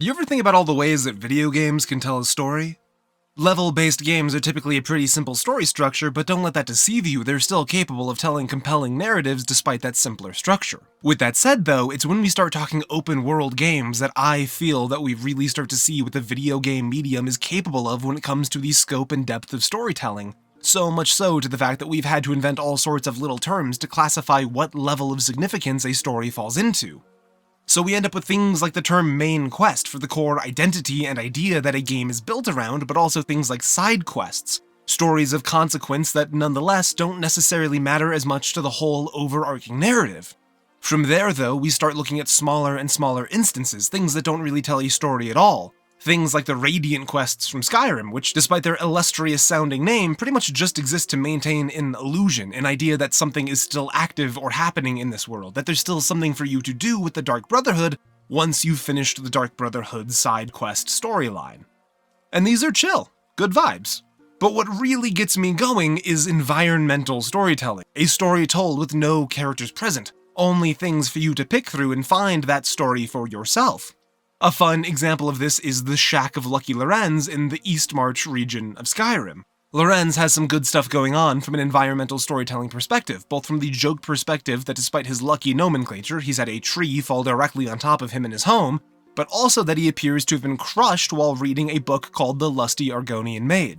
You ever think about all the ways that video games can tell a story? Level-based games are typically a pretty simple story structure, but don't let that deceive you, they're still capable of telling compelling narratives despite that simpler structure. With that said though, it's when we start talking open-world games that I feel that we really start to see what the video game medium is capable of when it comes to the scope and depth of storytelling. So much so to the fact that we've had to invent all sorts of little terms to classify what level of significance a story falls into. So we end up with things like the term main quest for the core identity and idea that a game is built around, but also things like side quests, stories of consequence that nonetheless don't necessarily matter as much to the whole overarching narrative. From there though, we start looking at smaller and smaller instances, things that don't really tell a story at all. Things like the Radiant quests from Skyrim, which despite their illustrious sounding name, pretty much just exist to maintain an illusion, an idea that something is still active or happening in this world, that there's still something for you to do with the Dark Brotherhood once you've finished the Dark Brotherhood side quest storyline. And these are chill, good vibes. But what really gets me going is environmental storytelling, a story told with no characters present, only things for you to pick through and find that story for yourself. A fun example of this is the Shack of Lucky Lorenz in the Eastmarch region of Skyrim. Lorenz has some good stuff going on from an environmental storytelling perspective, both from the joke perspective that despite his lucky nomenclature, he's had a tree fall directly on top of him in his home, but also that he appears to have been crushed while reading a book called The Lusty Argonian Maid.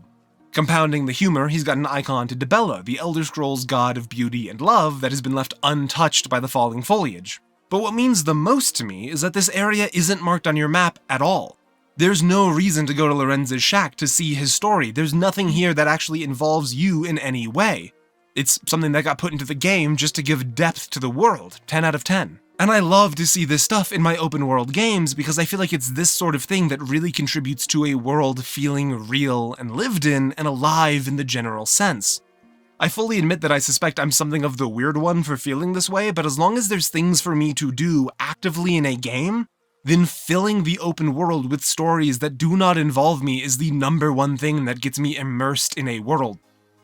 Compounding the humor, he's got an icon to Dibella, the Elder Scrolls god of beauty and love that has been left untouched by the falling foliage. But what means the most to me is that this area isn't marked on your map at all. There's no reason to go to Lorenz's shack to see his story. There's nothing here that actually involves you in any way. It's something that got put into the game just to give depth to the world, 10 out of 10. And I love to see this stuff in my open world games because I feel like it's this sort of thing that really contributes to a world feeling real and lived in and alive in the general sense. I fully admit that I suspect I'm something of the weird one for feeling this way, but as long as there's things for me to do actively in a game, then filling the open world with stories that do not involve me is the number one thing that gets me immersed in a world.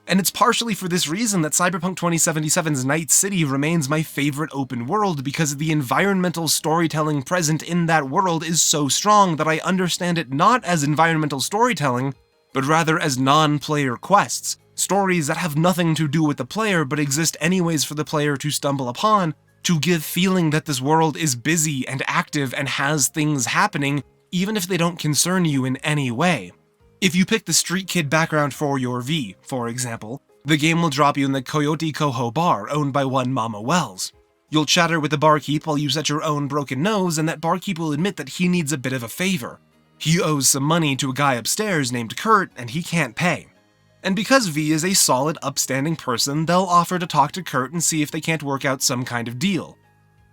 And it's partially for this reason that Cyberpunk 2077's Night City remains my favorite open world, because the environmental storytelling present in that world is so strong that I understand it not as environmental storytelling, but rather as non-player quests. Stories that have nothing to do with the player but exist anyways for the player to stumble upon, to give feeling that this world is busy and active and has things happening, even if they don't concern you in any way. If you pick the Street Kid background for your V, for example, the game will drop you in the Coyote Coho bar owned by one Mama Wells. You'll chatter with the barkeep while you set your own broken nose, and that barkeep will admit that he needs a bit of a favor. He owes some money to a guy upstairs named Kurt, and he can't pay. And because V is a solid, upstanding person, they'll offer to talk to Kurt and see if they can't work out some kind of deal.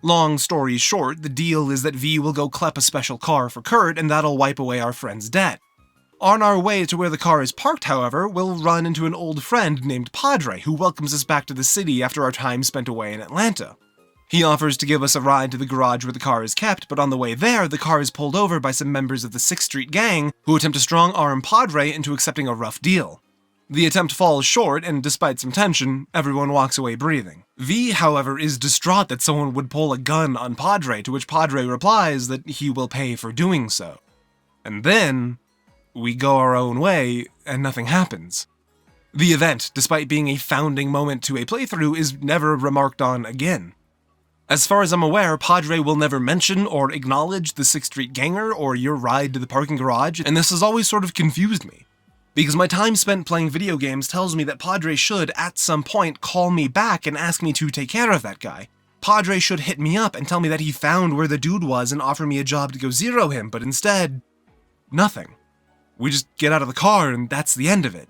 Long story short, the deal is that V will go clep a special car for Kurt, and that'll wipe away our friend's debt. On our way to where the car is parked, however, we'll run into an old friend named Padre, who welcomes us back to the city after our time spent away in Atlanta. He offers to give us a ride to the garage where the car is kept, but on the way there, the car is pulled over by some members of the 6th Street gang, who attempt to strong-arm Padre into accepting a rough deal. The attempt falls short, and despite some tension, everyone walks away breathing. V, however, is distraught that someone would pull a gun on Padre, to which Padre replies that he will pay for doing so. And then, we go our own way, and nothing happens. The event, despite being a founding moment to a playthrough, is never remarked on again. As far as I'm aware, Padre will never mention or acknowledge the 6th Street ganger or your ride to the parking garage, and this has always sort of confused me. Because my time spent playing video games tells me that Padre should, at some point, call me back and ask me to take care of that guy. Padre should hit me up and tell me that he found where the dude was and offer me a job to go zero him, but instead, nothing. We just get out of the car and that's the end of it.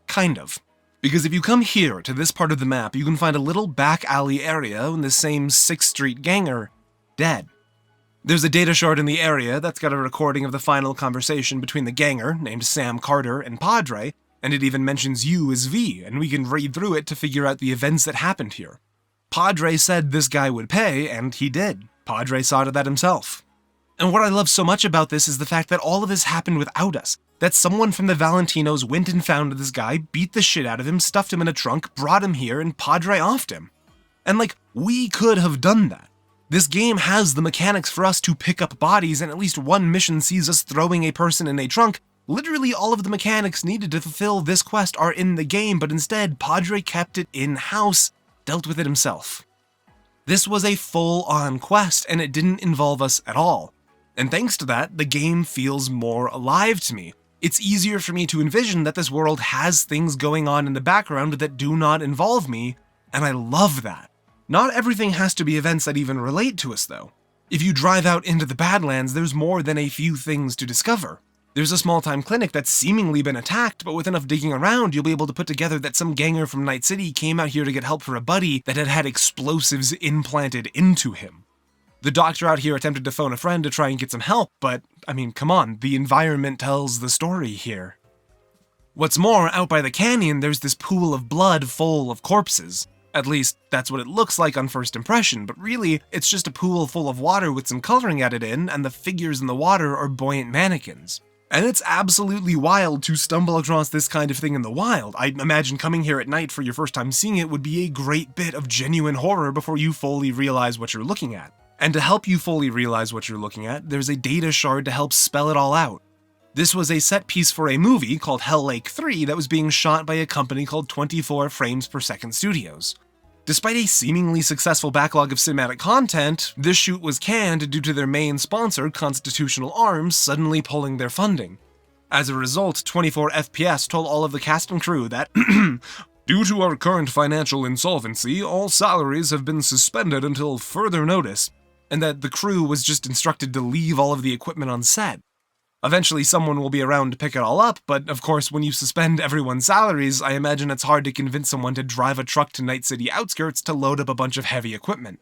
Kind of. Because if you come here to this part of the map, you can find a little back alley area and the same 6th Street ganger dead. There's a data shard in the area that's got a recording of the final conversation between the ganger, named Sam Carter, and Padre, and it even mentions you as V, and we can read through it to figure out the events that happened here. Padre said this guy would pay, and he did. Padre saw to that himself. And what I love so much about this is the fact that all of this happened without us. That someone from the Valentinos went and found this guy, beat the shit out of him, stuffed him in a trunk, brought him here, and Padre offed him. And we could have done that. This game has the mechanics for us to pick up bodies, and at least one mission sees us throwing a person in a trunk. Literally all of the mechanics needed to fulfill this quest are in the game, but instead, Padre kept it in-house, dealt with it himself. This was a full-on quest, and it didn't involve us at all. And thanks to that, the game feels more alive to me. It's easier for me to envision that this world has things going on in the background that do not involve me, and I love that. Not everything has to be events that even relate to us, though. If you drive out into the Badlands, there's more than a few things to discover. There's a small-time clinic that's seemingly been attacked, but with enough digging around, you'll be able to put together that some ganger from Night City came out here to get help for a buddy that had had explosives implanted into him. The doctor out here attempted to phone a friend to try and get some help, but, I mean, come on, the environment tells the story here. What's more, out by the canyon, there's this pool of blood full of corpses. At least, that's what it looks like on first impression, but really, it's just a pool full of water with some coloring added in, and the figures in the water are buoyant mannequins. And it's absolutely wild to stumble across this kind of thing in the wild. I imagine coming here at night for your first time seeing it would be a great bit of genuine horror before you fully realize what you're looking at. And to help you fully realize what you're looking at, there's a data shard to help spell it all out. This was a set piece for a movie called Hell Lake 3 that was being shot by a company called 24 Frames Per Second Studios. Despite a seemingly successful backlog of cinematic content, this shoot was canned due to their main sponsor, Constitutional Arms, suddenly pulling their funding. As a result, 24 FPS told all of the cast and crew that, due to our current financial insolvency, all salaries have been suspended until further notice, and that the crew was just instructed to leave all of the equipment on set. Eventually someone will be around to pick it all up, but of course when you suspend everyone's salaries, I imagine it's hard to convince someone to drive a truck to Night City outskirts to load up a bunch of heavy equipment.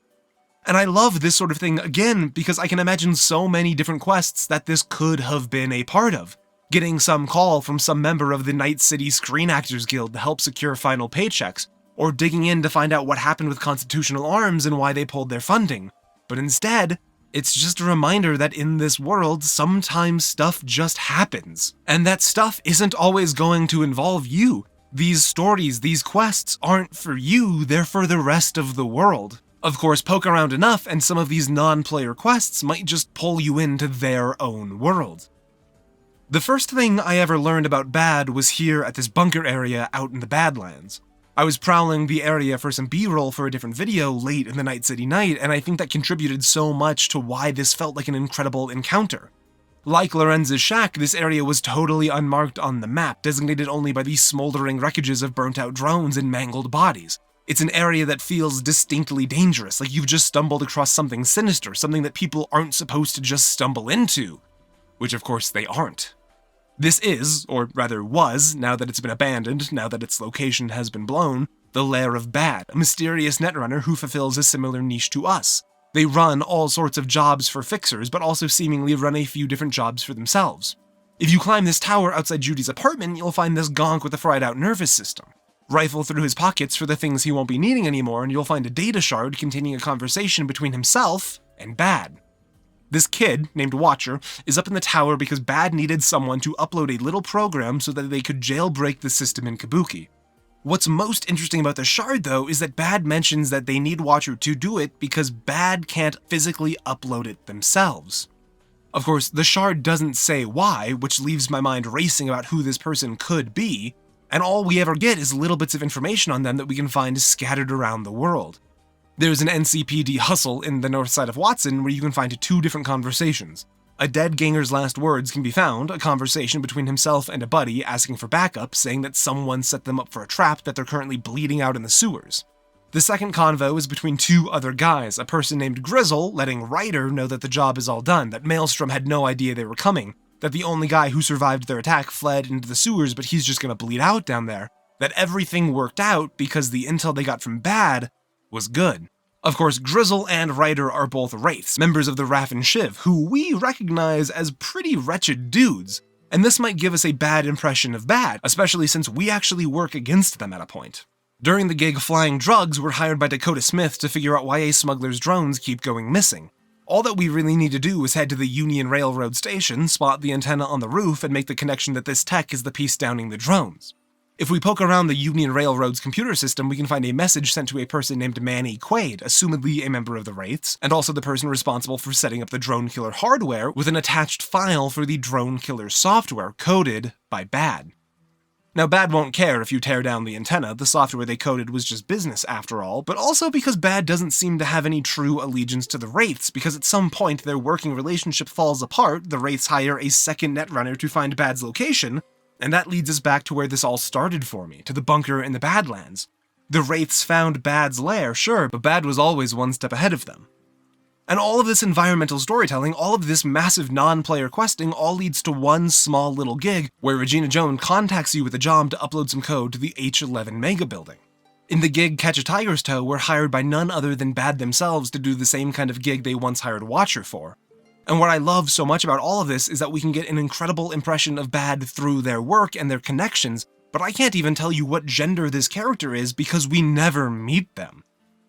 And I love this sort of thing, again, because I can imagine so many different quests that this could have been a part of. Getting some call from some member of the Night City Screen Actors Guild to help secure final paychecks, or digging in to find out what happened with Constitutional Arms and why they pulled their funding. But instead, it's just a reminder that in this world, sometimes stuff just happens. And that stuff isn't always going to involve you. These stories, these quests aren't for you, they're for the rest of the world. Of course, poke around enough and some of these non-player quests might just pull you into their own world. The first thing I ever learned about Bad was here at this bunker area out in the Badlands. I was prowling the area for some B-roll for a different video late in the Night City night, and I think that contributed so much to why this felt like an incredible encounter. Like Lorenz's shack, this area was totally unmarked on the map, designated only by these smoldering wreckages of burnt-out drones and mangled bodies. It's an area that feels distinctly dangerous, like you've just stumbled across something sinister, something that people aren't supposed to just stumble into. Which of course they aren't. This is, or rather was, now that it's been abandoned, now that its location has been blown, the Lair of Bad, a mysterious netrunner who fulfills a similar niche to us. They run all sorts of jobs for fixers, but also seemingly run a few different jobs for themselves. If you climb this tower outside Judy's apartment, you'll find this gonk with a fried-out nervous system. Rifle through his pockets for the things he won't be needing anymore, and you'll find a data shard containing a conversation between himself and Bad. This kid, named Watcher, is up in the tower because Bad needed someone to upload a little program so that they could jailbreak the system in Kabuki. What's most interesting about the shard, though, is that Bad mentions that they need Watcher to do it because Bad can't physically upload it themselves. Of course, the shard doesn't say why, which leaves my mind racing about who this person could be, and all we ever get is little bits of information on them that we can find scattered around the world. There's an NCPD hustle in the north side of Watson where you can find two different conversations. A dead ganger's last words can be found, a conversation between himself and a buddy asking for backup, saying that someone set them up for a trap that they're currently bleeding out in the sewers. The second convo is between two other guys, a person named Grizzle letting Ryder know that the job is all done, that Maelstrom had no idea they were coming, that the only guy who survived their attack fled into the sewers but he's just gonna bleed out down there, that everything worked out because the intel they got from Bad was good. Of course, Grizzle and Ryder are both Wraiths, members of the Raffen Shiv, who we recognize as pretty wretched dudes, and this might give us a bad impression of Bad, especially since we actually work against them at a point. During the gig Flying Drugs, we're hired by Dakota Smith to figure out why a smuggler's drones keep going missing. All that we really need to do is head to the Union Railroad station, spot the antenna on the roof, and make the connection that this tech is the piece downing the drones. If we poke around the Union Railroad's computer system, we can find a message sent to a person named Manny Quaid, assumedly a member of the Wraiths, and also the person responsible for setting up the drone killer hardware, with an attached file for the drone killer software coded by Bad. Now, Bad won't care if you tear down the antenna, the software they coded was just business after all, but also because Bad doesn't seem to have any true allegiance to the Wraiths, because at some point their working relationship falls apart, the Wraiths hire a second netrunner to find Bad's location, and that leads us back to where this all started for me, to the bunker in the Badlands. The Wraiths found Bad's lair, sure, but Bad was always one step ahead of them. And all of this environmental storytelling, all of this massive non-player questing, all leads to one small little gig where Regina Jones contacts you with a job to upload some code to the H11 mega building. In the gig Catch a Tiger's Toe, we're hired by none other than Bad themselves to do the same kind of gig they once hired Watcher for. And what I love so much about all of this is that we can get an incredible impression of Bad through their work and their connections, but I can't even tell you what gender this character is because we never meet them.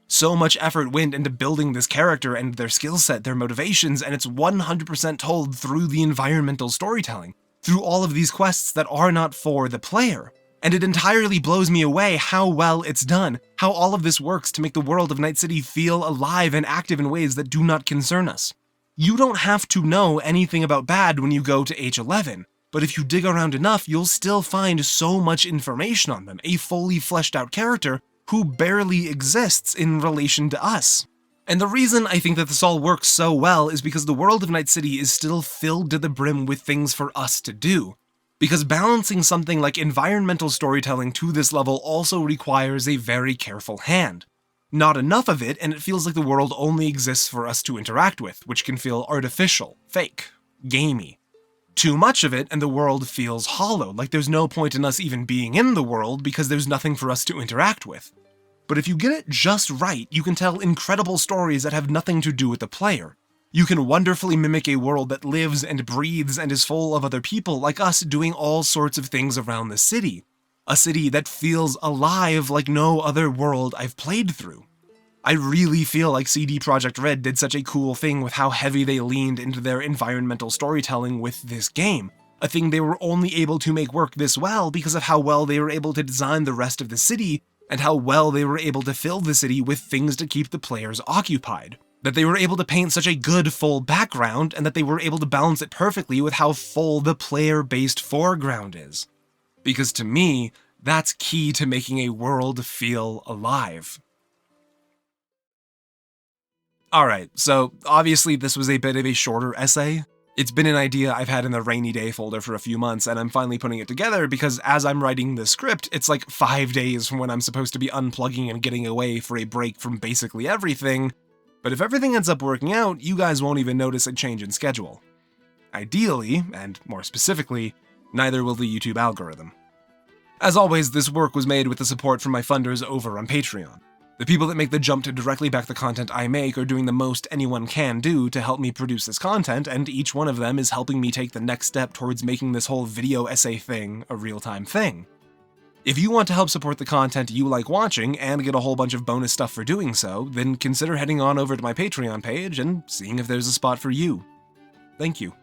So much effort went into building this character and their skill set, their motivations, and it's 100% told through the environmental storytelling, through all of these quests that are not for the player. And it entirely blows me away how well it's done, how all of this works to make the world of Night City feel alive and active in ways that do not concern us. You don't have to know anything about Bad when you go to H11, but if you dig around enough, you'll still find so much information on them, a fully fleshed out character who barely exists in relation to us. And the reason I think that this all works so well is because the world of Night City is still filled to the brim with things for us to do. Because balancing something like environmental storytelling to this level also requires a very careful hand. Not enough of it, and it feels like the world only exists for us to interact with, which can feel artificial, fake, gamey. Too much of it, and the world feels hollow, like there's no point in us even being in the world because there's nothing for us to interact with. But if you get it just right, you can tell incredible stories that have nothing to do with the player. You can wonderfully mimic a world that lives and breathes and is full of other people like us doing all sorts of things around the city. A city that feels alive like no other world I've played through. I really feel like CD Projekt Red did such a cool thing with how heavy they leaned into their environmental storytelling with this game, a thing they were only able to make work this well because of how well they were able to design the rest of the city, and how well they were able to fill the city with things to keep the players occupied. That they were able to paint such a good full background, and that they were able to balance it perfectly with how full the player-based foreground is. Because to me, that's key to making a world feel alive. Alright, so obviously this was a bit of a shorter essay. It's been an idea I've had in the rainy day folder for a few months, and I'm finally putting it together because as I'm writing the script, it's like 5 days from when I'm supposed to be unplugging and getting away for a break from basically everything. But if everything ends up working out, you guys won't even notice a change in schedule. Ideally, and more specifically, neither will the YouTube algorithm. As always, this work was made with the support from my funders over on Patreon. The people that make the jump to directly back the content I make are doing the most anyone can do to help me produce this content, and each one of them is helping me take the next step towards making this whole video essay thing a real-time thing. If you want to help support the content you like watching and get a whole bunch of bonus stuff for doing so, then consider heading on over to my Patreon page and seeing if there's a spot for you. Thank you.